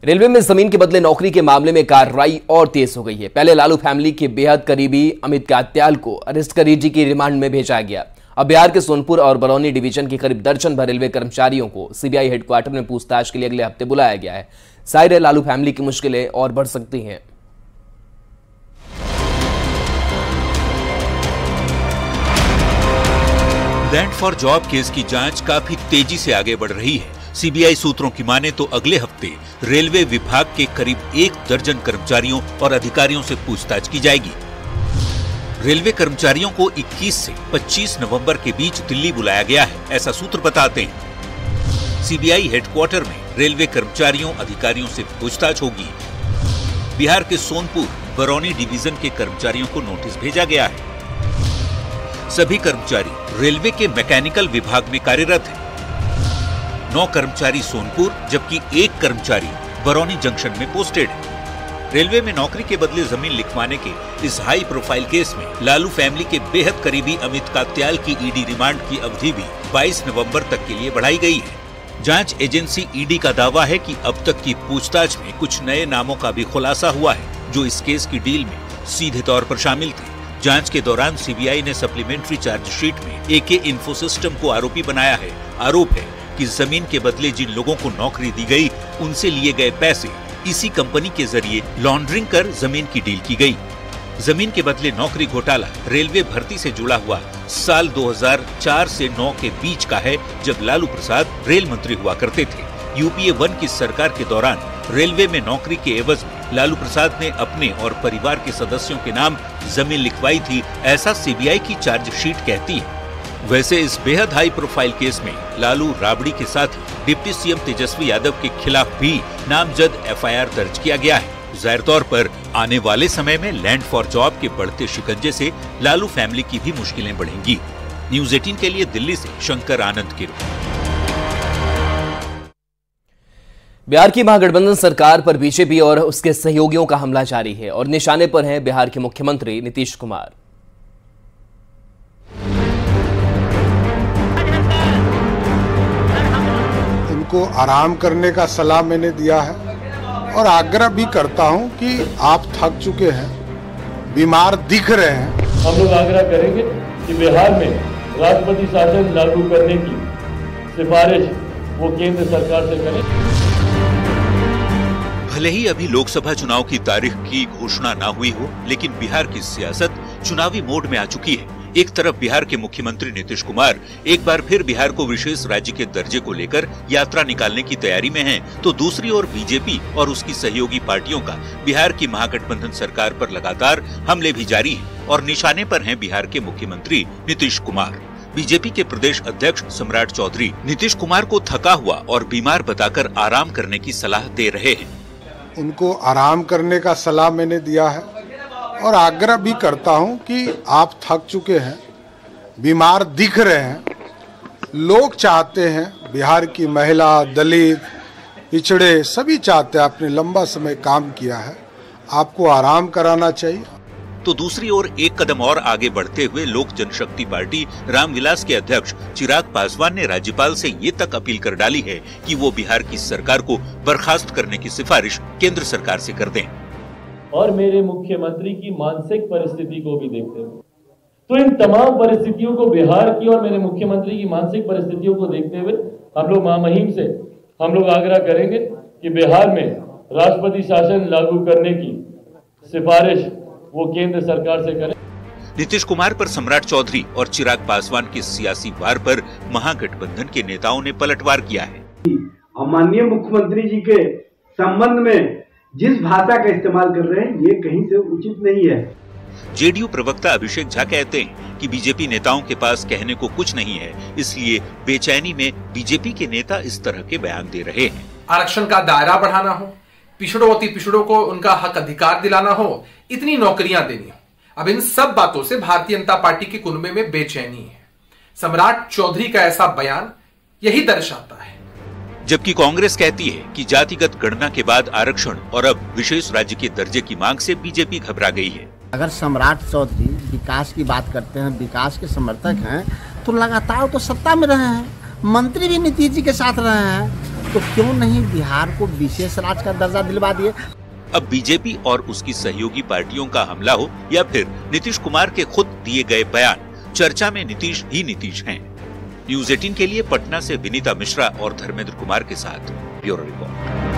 Railway में जमीन के बदले नौकरी के मामले में कार्रवाई और तेज हो गई है। पहले लालू फैमिली के बेहद करीबी अमित कात्याल को अरेस्ट कर ईडी की रिमांड में भेजा गया। अब बिहार के सोनपुर और बरौनी डिवीजन के करीब दर्जन भर रेलवे कर्मचारियों को सीबीआई हेडक्वार्टर में पूछताछ के लिए अगले हफ्ते बुलाया गया है। जाहिर है लालू फैमिली की मुश्किलें और बढ़ सकती हैं। लैंड फॉर जॉब केस की जांच काफी तेजी से आगे बढ़ रही है। सीबीआई सूत्रों की माने तो अगले हफ्ते रेलवे विभाग के करीब 1 दर्जन कर्मचारियों और अधिकारियों से पूछताछ की जाएगी। रेलवे कर्मचारियों को 21 से 25 नवंबर के बीच दिल्ली बुलाया गया है, ऐसा सूत्र बताते हैं। सीबीआई हेडक्वार्टर में रेलवे कर्मचारियों अधिकारियों से पूछताछ होगी। बिहार के सोनपुर बरौनी डिवीजन के कर्मचारियों को नोटिस भेजा गया है। सभी कर्मचारी रेलवे के मैकेनिकल विभाग में कार्यरत हैं। 9 कर्मचारी सोनपुर जबकि 1 कर्मचारी बरौनी जंक्शन में पोस्टेड है। रेलवे में नौकरी के बदले जमीन लिखवाने के इस हाई प्रोफाइल केस में लालू फैमिली के बेहद करीबी अमित कात्याल की ईडी रिमांड की अवधि भी 22 नवंबर तक के लिए बढ़ाई गई है। जांच एजेंसी ईडी का दावा है कि अब तक की पूछताछ में कुछ नए नामों का भी खुलासा हुआ है जो इस केस की डील में सीधे तौर पर शामिल थे। जांच के दौरान सीबीआई ने सप्लीमेंट्री चार्जशीट में एके इन्फोसिस्टम को आरोपी बनाया है। आरोप है कि जमीन के बदले जिन लोगों को नौकरी दी गई उनसे लिए गए पैसे इसी कंपनी के जरिए लॉन्ड्रिंग कर जमीन की डील की गई। जमीन के बदले नौकरी घोटाला रेलवे भर्ती से जुड़ा हुआ साल 2004 से 9 के बीच का है, जब लालू प्रसाद रेल मंत्री हुआ करते थे। यूपीए 1 की सरकार के दौरान रेलवे में नौकरी के एवज में लालू प्रसाद ने अपने और परिवार के सदस्यों के नाम जमीन लिखवाई थी, ऐसा सीबीआई की चार्जशीट कहती है। वैसे इस बेहद हाई प्रोफाइल केस में लालू राबड़ी के साथ ही डिप्टी सीएम तेजस्वी यादव के खिलाफ भी नामजद एफआईआर दर्ज किया गया है। जाहिर तौर पर आने वाले समय में लैंड फॉर जॉब के बढ़ते शिकंजे से लालू फैमिली की भी मुश्किलें बढ़ेंगी। न्यूज़ 18 के लिए दिल्ली से शंकर आनंद की रिपोर्ट। बिहार की महागठबंधन सरकार पर बीजेपी और उसके सहयोगियों का हमला जारी है और निशाने पर हैं बिहार के मुख्यमंत्री नीतीश कुमार। इनको आराम करने का सलाह मैंने दिया है और आग्रह भी करता हूं कि आप थक चुके हैं, बीमार दिख रहे हैं। हम लोग आग्रह करेंगे कि बिहार में राष्ट्रपति शासन लागू करने की सिफारिश वो केंद्र सरकार से करें। भले ही अभी लोकसभा चुनाव की तारीख की घोषणा ना हुई हो, लेकिन बिहार की सियासत चुनावी मोड में आ चुकी है। एक तरफ बिहार के मुख्यमंत्री नीतीश कुमार एक बार फिर बिहार को विशेष राज्य के दर्जे को लेकर यात्रा निकालने की तैयारी में हैं, तो दूसरी ओर बीजेपी और उसकी सहयोगी पार्टियों का बिहार की महागठबंधन सरकार पर लगातार हमले भी जारी हैं और निशाने पर हैं बिहार के मुख्यमंत्री नीतीश कुमार। बीजेपी के प्रदेश अध्यक्ष सम्राट चौधरी नीतीश कुमार को थका हुआ और बीमार बताकर आराम करने की सलाह दे रहे हैं। उनको आराम करने का सलाह मैंने दिया है और आग्रह भी करता हूं कि आप थक चुके हैं, बीमार दिख रहे हैं। लोग चाहते हैं, बिहार की महिला, दलित, पिछड़े सभी चाहते हैं, आपने लंबा समय काम किया है, आपको आराम कराना चाहिए। तो दूसरी ओर एक कदम और आगे बढ़ते हुए लोक जनशक्ति पार्टी रामविलास के अध्यक्ष चिराग पासवान ने राज्यपाल से ये तक अपील कर डाली है कि वो बिहार की सरकार को बर्खास्त करने की सिफारिश केंद्र सरकार से कर दें। और मेरे मुख्यमंत्री की मानसिक परिस्थिति को भी देखते हुए, तो इन तमाम परिस्थितियों को, बिहार की और मेरे मुख्यमंत्री की मानसिक परिस्थितियों को देखते हुए हम लोग महामहिम से हम लोग आग्रह करेंगे कि बिहार में राष्ट्रपति शासन लागू करने की सिफारिश वो केंद्र सरकार से करें। नीतीश कुमार पर सम्राट चौधरी और चिराग पासवान के सियासी वार पर महागठबंधन के नेताओं ने पलटवार किया है। माननीय मुख्यमंत्री जी के संबंध में जिस भाषा का इस्तेमाल कर रहे हैं ये कहीं से उचित नहीं है। जेडीयू प्रवक्ता अभिषेक झा कहते हैं कि बीजेपी नेताओं के पास कहने को कुछ नहीं है, इसलिए बेचैनी में बीजेपी के नेता इस तरह के बयान दे रहे हैं। आरक्षण का दायरा बढ़ाना हो, पिछड़ों को उनका हक अधिकार दिलाना हो, इतनी नौकरियां देनी हो। अब इन सब बातों से भारतीय जनता पार्टी के कुनबे में बेचैनी है। सम्राट चौधरी का ऐसा बयान यही दर्शाता है। जबकि कांग्रेस कहती है कि जातिगत गणना के बाद आरक्षण और अब विशेष राज्य के दर्जे की मांग से बीजेपी घबरा गई है। अगर सम्राट चौधरी विकास की बात करते हैं, विकास के समर्थक हैं, तो लगातार तो सत्ता में रहे हैं, मंत्री भी नीतीश जी के साथ रहे हैं, तो क्यों नहीं बिहार को विशेष राज्य का दर्जा दिलवा दिए। अब बीजेपी और उसकी सहयोगी पार्टियों का हमला हो या फिर नीतीश कुमार के खुद दिए गए बयान, चर्चा में नीतीश ही नीतीश हैं। न्यूज़ 18 के लिए पटना से विनीता मिश्रा और धर्मेंद्र कुमार के साथ ब्यूरो रिपोर्ट।